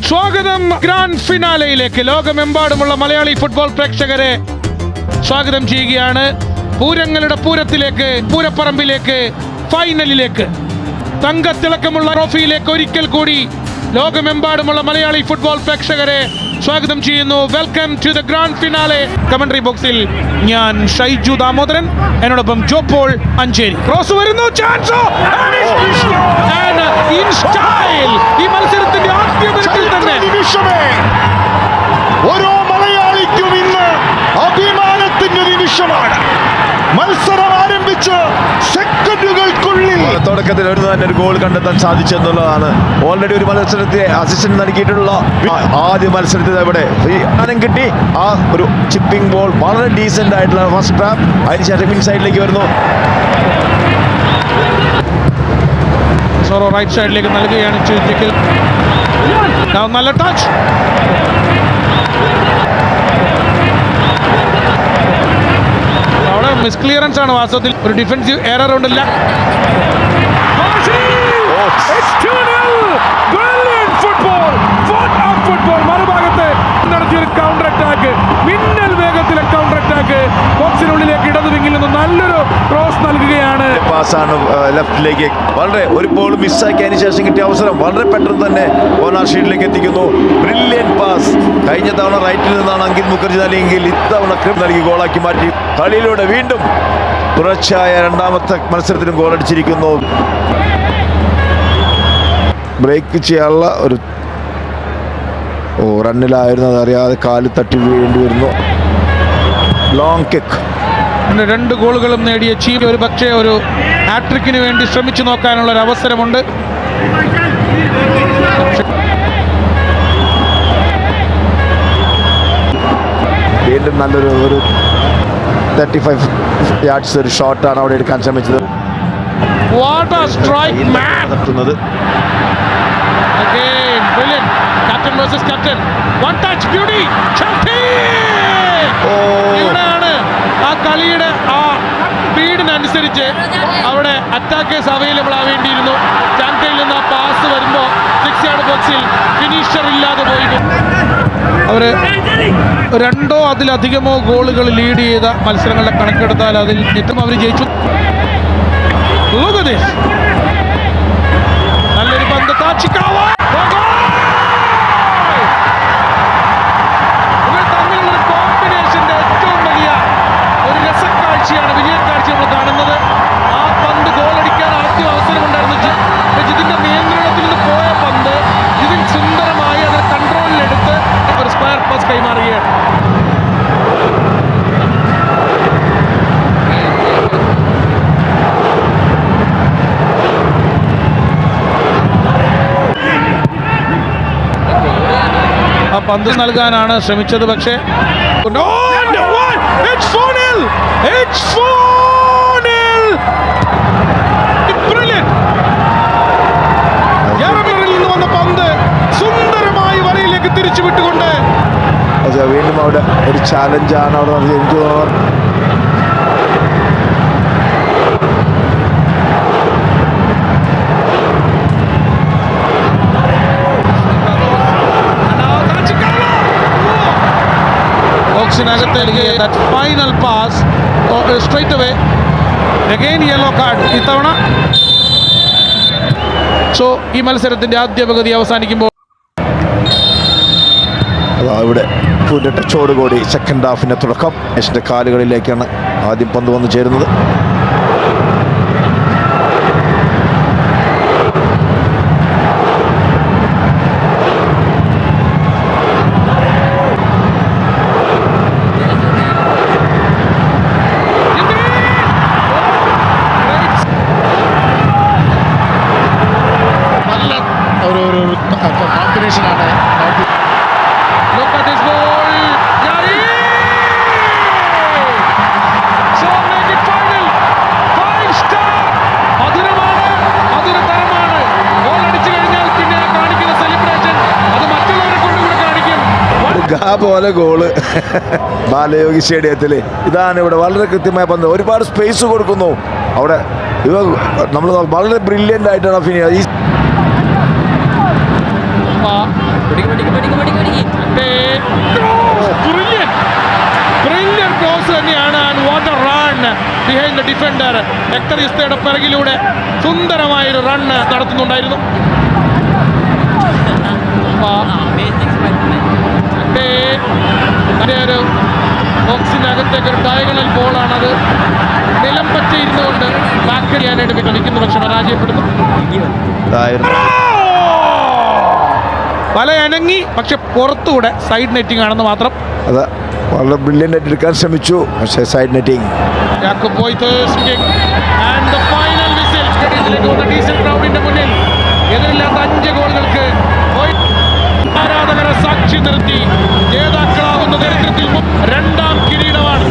സ്വാഗതം ഗ്രാൻഡ് ഫിനാലയിലേക്ക്. ലോകമെമ്പാടുമുള്ള മലയാളി ഫുട്ബോൾ പ്രേക്ഷകരെ സ്വാഗതം ചെയ്യുകയാണ്. പൂരങ്ങളുടെ പൂരത്തിലേക്ക്, പൂരപ്പറമ്പിലേക്ക്, ഫൈനലിലേക്ക്, തങ്കത്തിളക്കമുള്ള ട്രോഫിയിലേക്ക് ഒരിക്കൽ കൂടി ലോകമെമ്പാടുമുള്ള മലയാളി ഫുട്ബോൾ പ്രേക്ഷകരെ സ്വാഗതം ചെയ്യുന്നു. Welcome to the grand finale. Commentary ബോക്സിൽ ഞാൻ ഷൈജു ദാമോദരൻ, എന്നോടൊപ്പം ജോപോൾ അഞ്ചേരി. ക്രോസ് വരുന്നു, ചാൻസ് ഇൻ സ്റ്റൈൽ. ഈ മത്സരത്തിന്റെ ആദ്യ മിനിറ്റിൽ തന്നെ ഓരോ മലയാളിക്കും ഇന്ന് അഭിമാനത്തിന്റെ നിമിഷമാണ്. മത്സരം ആരംഭിച്ച് സെക്കൻഡുകൾക്കുള്ളിൽ തുടക്കത്തിൽ ഒരു ഗോൾ കണ്ടെത്താൻ സാധിച്ചെന്നുള്ളതാണ്. ഓൾറെഡി ഒരു മത്സരത്തെ അസിസ്റ്റന്റ് നൽകിയിട്ടുള്ള ആദ്യ മത്സരത്തിൽ ഇവിടെ ാനം കിട്ടി. ആ ഒരു ചിപ്പിംഗ് ബോൾ വളരെ ഡീസന്റ് ആയിട്ടുള്ള ഫസ്റ്റ് ട്രാപ്പ്. അതിനുശേഷം ഇൻസൈഡിലേക്ക് വരുന്നു. സോറോ റൈറ്റ് സൈഡിലേക്ക് നൽകുകയാണ്. നല്ല ടച്ച്. അവിടെ മിസ് ക്ലിയറൻസ് ആണ്. വാസ്തവത്തിൽ ഒരു ഡിഫൻസീവ് എറർ ഉണ്ടല്ല. മറുഭാഗത്ത് നടത്തിയൊരു കൗണ്ടർ അറ്റാക്ക്, മിന്നൽ വേഗത്തിലെ കൗണ്ടർ അറ്റാക്ക്. ബോക്സിനുള്ളിലേക്ക് ഇടതു വിങ്ങിൽ നിന്ന് നല്ലൊരു ക്രോസ് നൽകുകയാണ്. പാസ്സാണ് ലെഫ്റ്റിലേക്ക്. വളരെ ഒരു ബോൾ മിസ്സാക്കിയതിന് ശേഷം കിട്ടിയ അവസരം വളരെ പെട്ടെന്ന് തന്നെ കോർണർ ഷീറ്റിലേക്ക് എത്തിക്കുന്നു. Brilliant pass. കഴിഞ്ഞ തവണ റൈറ്റിൽ നിന്നാണ് അങ്കിത് മുഖർജി നൽകിയെങ്കിൽ ഇത്തവണ ക്രിം നൽകി ഗോളാക്കി മാറ്റി. കളിയിലൂടെ വീണ്ടും തുടർച്ചയായ രണ്ടാമത്തെ മത്സരത്തിലും ഗോളടിച്ചിരിക്കുന്നു. ബ്രേക്ക് ചെയ്യാനുള്ള ഒരു റണ്ണിലായിരുന്നു, അതറിയാതെ കാല് തട്ടി വീഴേണ്ടി വരുന്നു. Long kick. രണ്ട് ഗോളുകളും നേടിയ ചീഫ് ഒരു പക്ഷേ ഒരു ഹാട്രിക്കിന് വേണ്ടി ശ്രമിച്ചു നോക്കാനുള്ള ഒരു അവസരമുണ്ട്. വീണ്ടും നല്ലൊരു 35 യാർഡ്സ് ഒരു ഷോട്ടാണ് അവിടെ എടുക്കാൻ ശ്രമിച്ചത്. What a strike, man! Again, brilliant. Captain versus captain. One touch, beauty. Chelsea! ഇവിടെയാണ് ആ കളിയുടെ ആ സ്പീഡിനനുസരിച്ച് അവിടെ അറ്റാക്കേഴ്സ് അവൈലബിൾ ആവേണ്ടിയിരുന്നു. ചാൻറ്റയിൽ നിന്ന് ആ പാസ് വരുമ്പോൾ 6 യാർഡ് ബോക്സിൽ ഫിനിഷർ ഇല്ലാതെ പോയി. അവര് രണ്ടോ അതിലധികമോ ഗോളുകൾ ലീഡ് ചെയ്ത മത്സരങ്ങളുടെ കണക്കെടുത്താൽ അതിൽ ഏറ്റവും അവർ ജയിച്ചു. നല്ലൊരു പന്ത്. താച്ചിക്കാവ ഇവർ തമ്മിലുള്ള കോമ്പിനേഷന്റെ ഏറ്റവും വലിയ ഒരു രസക്കാഴ്ചയാണ്, വിജയക്കാഴ്ച നമ്മൾ കാണുന്നത്. ആ പന്ത് ഗോളടിക്കാൻ ആദ്യം അവസരമുണ്ടായിരുന്നു. ജിതിന്റെ നിയന്ത്രണത്തിൽ നിന്ന് പോയ പന്ത് ഇതിൽ സുന്ദരമായി അത് കൺട്രോളിലെടുത്ത് ഒരു സ്ക്വയർ പാസ് കൈമാറുകയാണ്. പന്ത് നൽകാനാണ് ശ്രമിച്ചത്, പക്ഷേ നിന്ന് വന്ന പന്ത് സുന്ദരമായി വരയിലേക്ക് തിരിച്ചു വിട്ടുകൊണ്ട് വീണ്ടും അവിടെ ഒരു ചാലഞ്ചാണ് അവിടെ നടത്തിയത്. എനിക്ക് തോന്നുന്നു that final pass straight away. Again yellow card ഇത്തവണ. സോ ഈ മത്സരത്തിന്റെ ആദ്യ പകുതി അവസാനിക്കുമ്പോൾ ഇവിടെ ടച്ചോടുകൂടി സെക്കൻഡ് ഹാഫിന്റെ തുടക്കം. മെസ്സിന്റെ കാലുകളിലേക്കാണ് ആദ്യം പന്ത് വന്നു ചേരുന്നത്. പോലെ ഗോള് ബാലയോഗി സ്റ്റേഡിയത്തിൽ. ഇതാണ് ഇവിടെ വളരെ കൃത്യമായ പന്ത്. ഒരുപാട് സ്പേസ് കൊടുക്കുന്നു അവിടെ. നമ്മൾ വളരെ ബ്രില്യൻ്റ് ആയിട്ടാണ് ഫിനിഷ്. ബ്രില്യന്റ് ക്രോസ് തന്നെയാണ്. And what a run behind the defender. Hector ഇസ്തയുടെ പിറകിലൂടെ സുന്ദരമായൊരു റൺ നടത്തുന്നുണ്ടായിരുന്നു. ഒരു ബോക്സിനകത്തേക്ക് ഒരു ഡയഗണൽ ബോളാണത്. നിലം പറ്റിയിരുന്നുകൊണ്ട് ബാക്ക് ചെയ്യാനായിട്ട് ശ്രമിക്കുന്നു, പക്ഷെ പരാജയപ്പെടുന്നു. വല അനങ്ങി, പക്ഷെ പുറത്തുകൂടെ സൈഡ് നെറ്റിംഗ് ആണെന്ന് മാത്രം. അതെ, വളരെ ബ്രില്യൻ്റ് ആയിട്ട് എടുക്കാൻ ശ്രമിച്ചു, പക്ഷേ സൈഡ് നെറ്റിംഗ്. ക്രൗഡിന്റെ മുന്നിൽ എതിരില്ലാത്ത 5 ഗോളുകൾക്ക് ആരാധകരെ സാക്ഷി നിർത്തി ജേതാക്കളാവുന്ന ദരിദ്രത്തിൽ 2ാം കിരീടമാണ്.